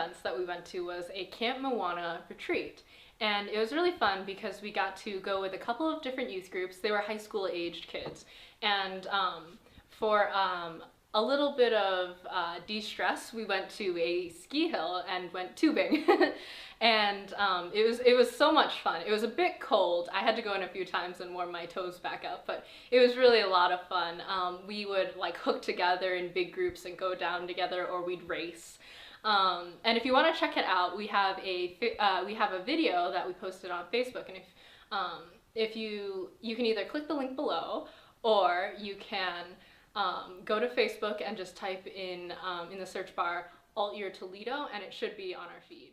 events that we went to was a Camp Moana retreat. And it was really fun because we got to go with a couple of different youth groups. They were high school aged kids. And for a little bit of de-stress, we went to a ski hill and went tubing. And it was so much fun. It was a bit cold. I had to go in a few times and warm my toes back up, but it was really a lot of fun. We would like hook together in big groups and go down together, or we'd race. And if you want to check it out, we have a video that we posted on Facebook, and if you can either click the link below, or you can go to Facebook and just type in the search bar Alt Year Toledo, and it should be on our feed.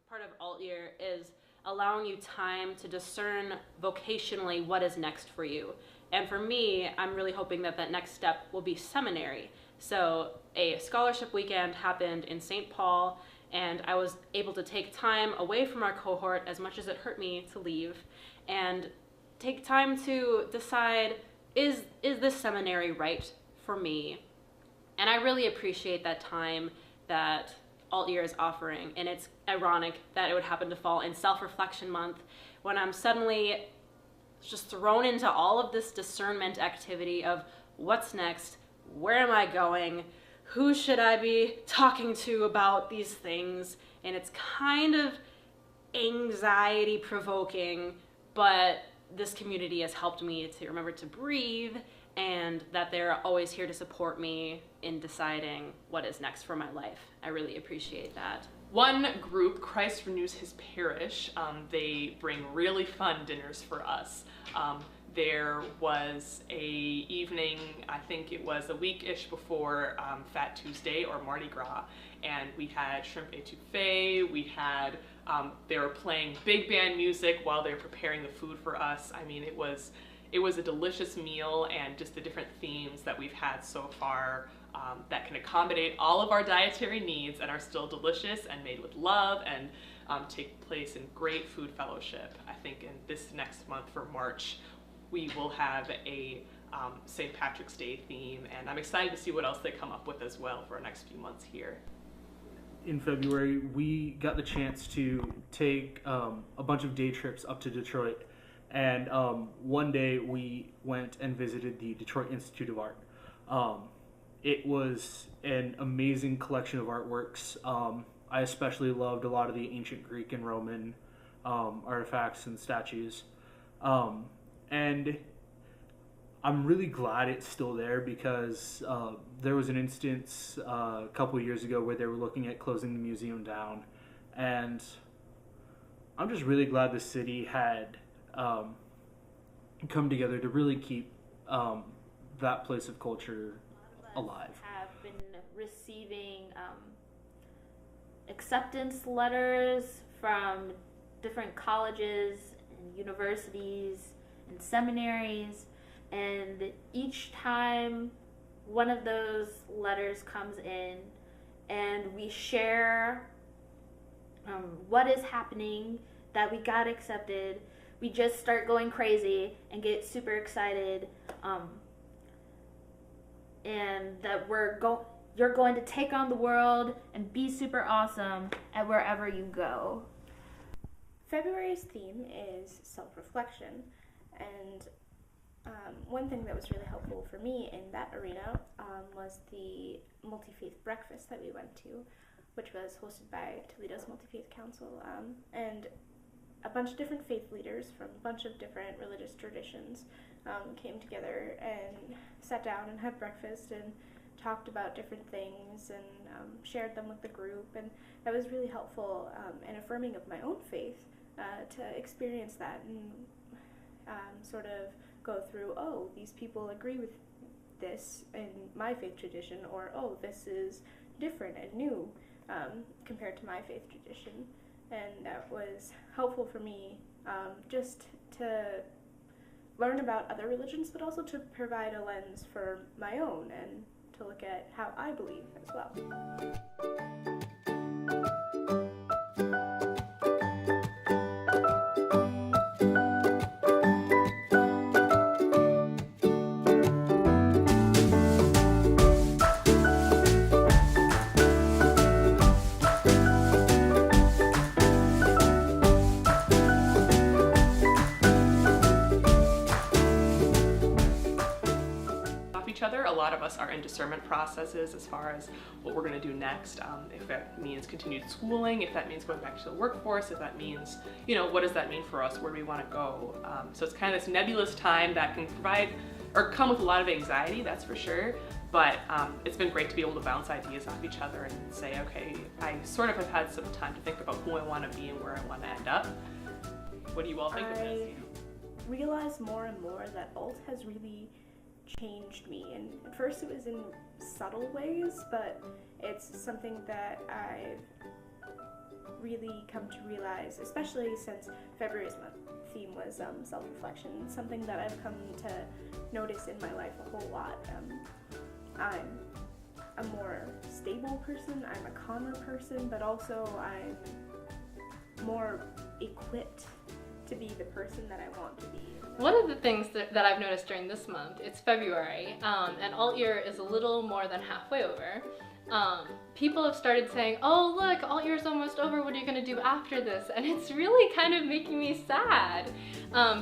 Part of Alt Year is allowing you time to discern vocationally what is next for you. And for me, I'm really hoping that that next step will be seminary. So a scholarship weekend happened in St. Paul, and I was able to take time away from our cohort, as much as it hurt me to leave, and take time to decide, is this seminary right for me? And I really appreciate that time that Alt Year is offering, and it's ironic that it would happen to fall in self-reflection month when I'm suddenly just thrown into all of this discernment activity of what's next, where am I going, who should I be talking to about these things, and it's kind of anxiety provoking, but this community has helped me to remember to breathe, and that they're always here to support me in deciding what is next for my life. I really appreciate that. One group, Christ Renews His Parish, they bring really fun dinners for us. There was a evening, I think it was a week-ish before Fat Tuesday or Mardi Gras, and we had shrimp étouffée, we had, they were playing big band music while they were preparing the food for us. I mean, it was a delicious meal, and just the different themes that we've had so far that can accommodate all of our dietary needs and are still delicious and made with love and take place in great food fellowship. I think in this next month for March, we will have a St. Patrick's Day theme, and I'm excited to see what else they come up with as well for our next few months here. In February, we got the chance to take a bunch of day trips up to Detroit. And one day we went and visited the Detroit Institute of Art. It was an amazing collection of artworks. I especially loved a lot of the ancient Greek and Roman artifacts and statues. And I'm really glad it's still there, because there was an instance a couple years ago where they were looking at closing the museum down. And I'm just really glad the city had come together to really keep that place of culture alive. Have been receiving acceptance letters from different colleges and universities and seminaries, and each time one of those letters comes in and we share what is happening, that we got accepted, we just start going crazy and get super excited, and that you're going to take on the world and be super awesome at wherever you go. February's theme is self-reflection, and one thing that was really helpful for me in that arena was the multi-faith breakfast that we went to, which was hosted by Toledo's Multi-Faith Council, and a bunch of different faith leaders from a bunch of different religious traditions came together and sat down and had breakfast and talked about different things and shared them with the group, and that was really helpful and affirming of my own faith to experience that and sort of go through, oh, these people agree with this in my faith tradition, or oh, this is different and new compared to my faith tradition. And that was helpful for me just to learn about other religions, but also to provide a lens for my own and to look at how I believe as well. other. A lot of us are in discernment processes as far as what we're going to do next. If that means continued schooling, if that means going back to the workforce, if that means, what does that mean for us? Where do we want to go? So it's kind of this nebulous time that can provide or come with a lot of anxiety, that's for sure. But it's been great to be able to bounce ideas off each other and say, okay, I sort of have had some time to think about who I want to be and where I want to end up. What do you all think of this? I realize more and more that alt has really changed me, and at first it was in subtle ways, but it's something that I've really come to realize, especially since February's theme was self-reflection, something that I've come to notice in my life a whole lot. I'm a more stable person, I'm a calmer person, but also I'm more equipped to be the person that I want to be. One of the things that I've noticed during this month, it's February, and alt year is a little more than halfway over. People have started saying, oh look, alt year's almost over, what are you going to do after this? And it's really kind of making me sad,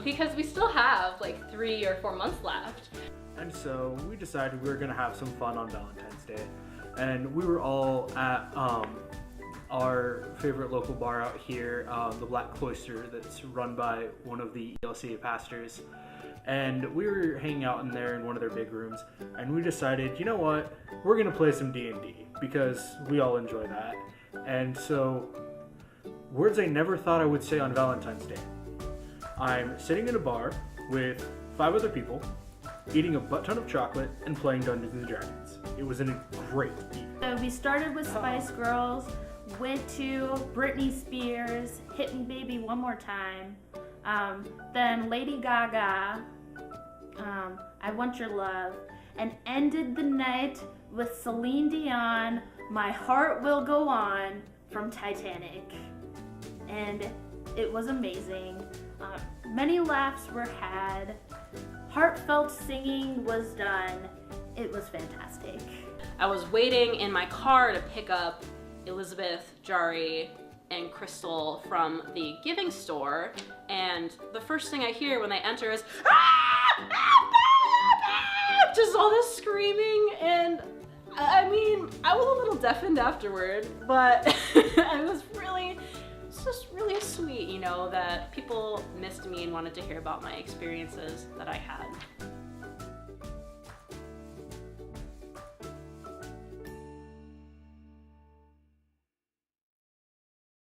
because we still have like 3 or 4 months left. And so we decided we were going to have some fun on Valentine's Day. And we were all at our favorite local bar out here, the Black Cloister, that's run by one of the ELCA pastors. And we were hanging out in there in one of their big rooms, and we decided, you know what, we're going to play some D&D, because we all enjoy that. And so, words I never thought I would say on Valentine's Day. I'm sitting in a bar with 5 other people, eating a butt ton of chocolate, and playing Dungeons & Dragons. It was a great evening. So we started with Spice Girls, went to Britney Spears, Hit Me Baby One More Time, then Lady Gaga, I Want Your Love, and ended the night with Celine Dion, My Heart Will Go On from Titanic. And it was amazing. Many laughs were had. Heartfelt singing was done. It was fantastic. I was waiting in my car to pick up Elizabeth, Jari, and Crystal from the Giving Store, and the first thing I hear when they enter is just all this screaming, and I mean, I was a little deafened afterward, but it was just really sweet, that people missed me and wanted to hear about my experiences that I had.